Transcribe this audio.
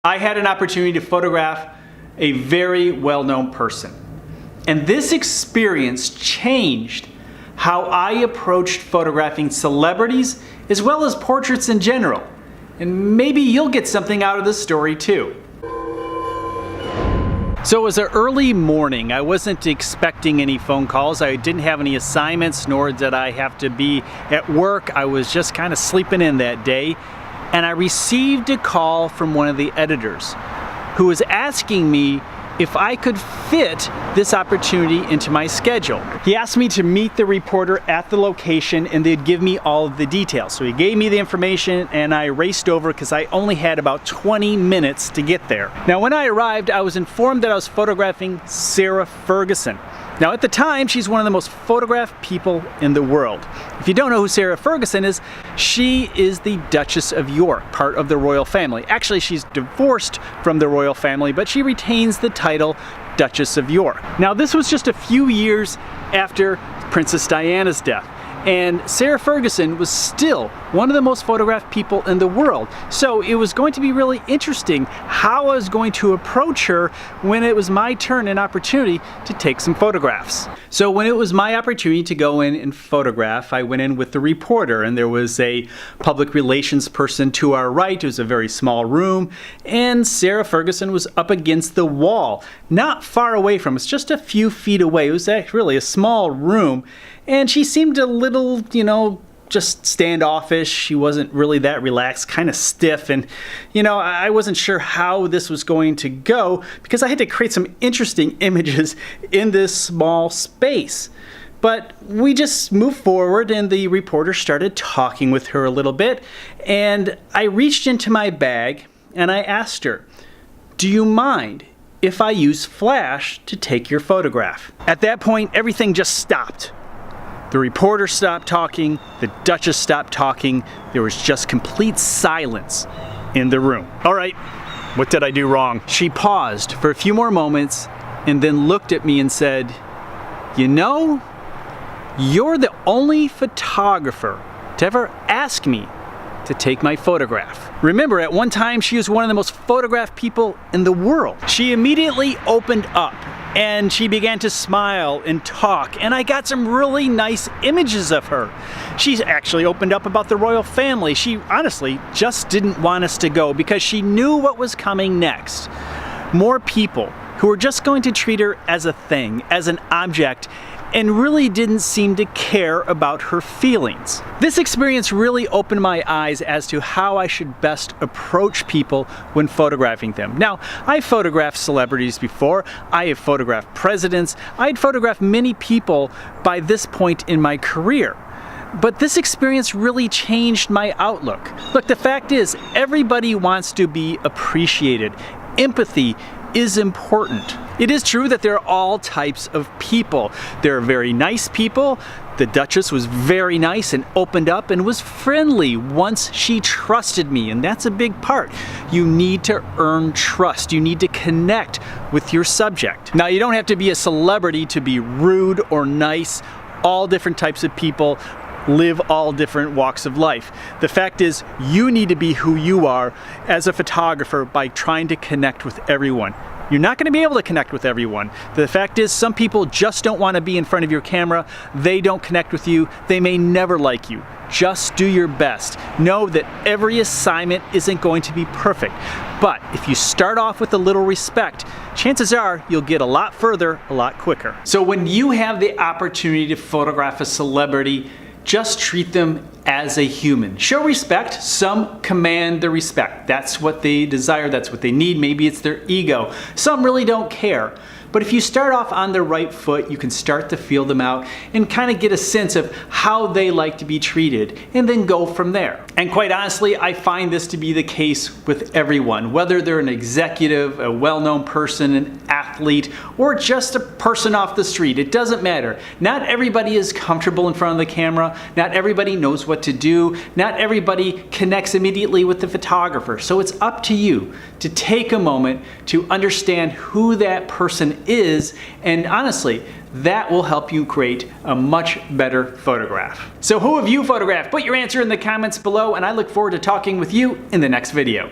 I had an opportunity to photograph a very well-known person. And this experience changed how I approached photographing celebrities as well as portraits in general. And maybe you'll get something out of this story too. So it was an early morning. I wasn't expecting any phone calls. I didn't have any assignments, nor did I have to be at work. I was just kind of sleeping in that day. And I received a call from one of the editors who was asking me if I could fit this opportunity into my schedule. He asked me to meet the reporter at the location and they'd give me all of the details. So he gave me the information and I raced over because I only had about 20 minutes to get there. Now when I arrived, I was informed that I was photographing Sarah Ferguson. Now at the time, she's one of the most photographed people in the world. If you don't know who Sarah Ferguson is, she is the Duchess of York, part of the royal family. Actually, she's divorced from the royal family, but she retains the title Duchess of York. Now this was just a few years after Princess Diana's death. And Sarah Ferguson was still one of the most photographed people in the world. So it was going to be really interesting how I was going to approach her when it was my turn and opportunity to take some photographs. So when it was my opportunity to go in and photograph, I went in with the reporter, and there was a public relations person to our right. It was a very small room, and Sarah Ferguson was up against the wall, not far away from us, just a few feet away. It was actually really a small room. And she seemed a little, just standoffish. She wasn't really that relaxed, kind of stiff. And, I wasn't sure how this was going to go because I had to create some interesting images in this small space. But we just moved forward and the reporter started talking with her a little bit. And I reached into my bag and I asked her, "Do you mind if I use flash to take your photograph?" At that point, everything just stopped. The reporter stopped talking, the Duchess stopped talking, there was just complete silence in the room. All right, what did I do wrong? She paused for a few more moments and then looked at me and said, "You're the only photographer to ever ask me to take my photograph." Remember, at one time she was one of the most photographed people in the world. She immediately opened up and she began to smile and talk, and I got some really nice images of her. She actually opened up about the royal family. She honestly just didn't want us to go because she knew what was coming next. More people who were just going to treat her as a thing, as an object, and really didn't seem to care about her feelings. This experience really opened my eyes as to how I should best approach people when photographing them. Now, I've photographed celebrities before, I have photographed presidents, I'd photographed many people by this point in my career. But this experience really changed my outlook. Look, the fact is, everybody wants to be appreciated. Empathy is important. It is true that there are all types of people. There are very nice people. The Duchess was very nice and opened up and was friendly once she trusted me, and that's a big part. You need to earn trust. You need to connect with your subject. Now, you don't have to be a celebrity to be rude or nice. All different types of people live all different walks of life. The fact is, you need to be who you are as a photographer by trying to connect with everyone. You're not going to be able to connect with everyone. The fact is, some people just don't want to be in front of your camera. They don't connect with you. They may never like you. Just do your best. Know that every assignment isn't going to be perfect. But if you start off with a little respect, chances are you'll get a lot further a lot quicker. So when you have the opportunity to photograph a celebrity, just treat them as a human. Show respect. Some command the respect. That's what they desire, that's what they need. Maybe it's their ego. Some really don't care. But if you start off on the right foot, you can start to feel them out and kind of get a sense of how they like to be treated and then go from there. And quite honestly, I find this to be the case with everyone, whether they're an executive, a well-known person, an athlete, or just a person off the street. It doesn't matter. Not everybody is comfortable in front of the camera. Not everybody knows what to do. Not everybody connects immediately with the photographer. So it's up to you to take a moment to understand who that person is, and honestly, that will help you create a much better photograph. So who have you photographed? Put your answer in the comments below, and I look forward to talking with you in the next video.